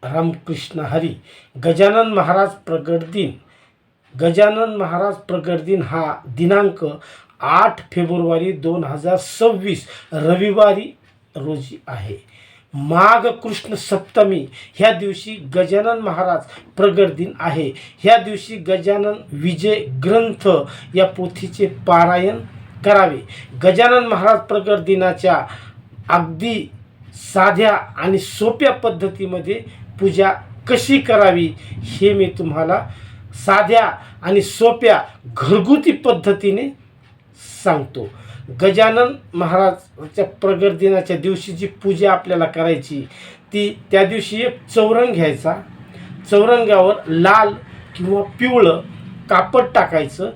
रामकृष्ण हरी. गजानन महाराज प्रगट दिन. गजानन महाराज प्रगट दिन हा दिनांक 8 फेब्रुवारी 2026 रविवारी रोजी आहे. माघ कृष्ण सप्तमी ह्या दिवशी गजानन महाराज प्रगट दिन आहे. ह्या दिवशी गजानन विजय ग्रंथ या पोथीचे पारायण करावे. गजानन महाराज प्रगट दिनाच्या अगदी साध्या आणि सोप्या पद्धतीमध्ये पूजा कशी करावी हे मी तुम्हाला साध्या आणि सोप्या घरगुती पद्धतीने सांगतो. गजानन महाराजच्या प्रगट दिनाच्या दिवशी जी पूजा आपल्याला करायची ती त्या दिवशी एक चौरंग घ्यायचा. चौरंगावर लाल किंवा पिवळं कापड टाकायचं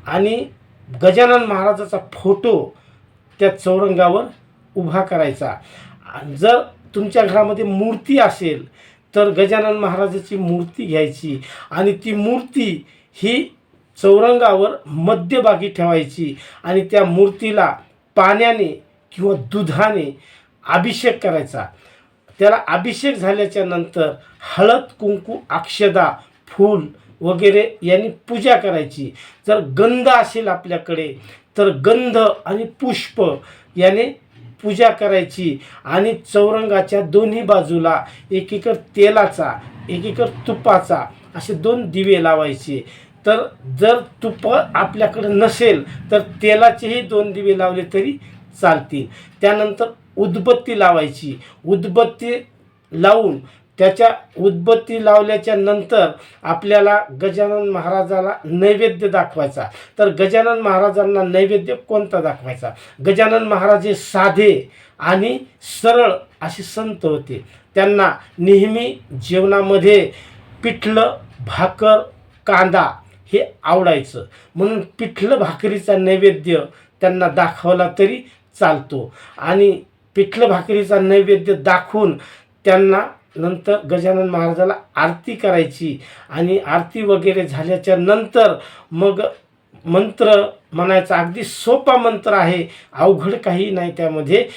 आणि गजानन महाराजाचा फोटो त्या चौरंगावर उभा करायचा. जर तुमच्या घरामध्ये मूर्ती असेल तर गजानन महाराजाची मूर्ती घ्यायची आणि ती मूर्ती ही चौरंगावर मध्यभागी ठेवायची आणि त्या मूर्तीला पाण्याने किंवा दुधाने अभिषेक करायचा. त्याला अभिषेक झाल्याच्या नंतर हळद कुंकू अक्षदा फूल वगैरे यांनी पूजा करायची. जर गंध असेल आपल्याकडे तर गंध आणि पुष्प याने पूजा करायची आणि चौरंगाच्या दोन्ही बाजूला एकीकडे तेलाचा एकीकडे तुपाचा असे 2 दिवे लावायचे. तर जर तुप आपल्याकडे नसेल तर तेलाचेही 2 दिवे लावले तरी चालतील. त्यानंतर उदबत्ती लावायची. उदबत्ती लावून त्याच्या उदबत्ती लावल्याच्या नंतर आपल्याला गजानन महाराजाला नैवेद्य दाखवायचा. तर गजानन महाराजांना नैवेद्य कोणता दाखवायचा? गजानन महाराज हे साधे आणि सरळ असे संत होते. त्यांना नेहमी जेवणामध्ये पिठलं भाकर कांदा हे आवडायचं, म्हणून पिठलं भाकरीचा नैवेद्य त्यांना दाखवला तरी चालतो. आणि पिठलं भाकरीचा नैवेद्य दाखवून त्यांना नंतर गजानन महाराजाला आरती करायची आणि आरती वगैरे झाल्याच्या नंतर मग मंत्र म्हणायचा. अगदी सोपा मंत्र आहे, अवघड काही नाही त्यामध्ये.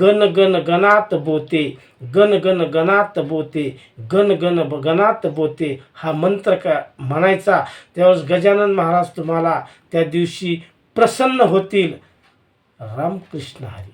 गण गण गणात बोते, गण गण गणात बोते, गण गण गणात बोते हा मंत्र म्हणायचा. त्यावेळेस गजानन महाराज तुम्हाला त्या दिवशी प्रसन्न होतील. रामकृष्ण हरी.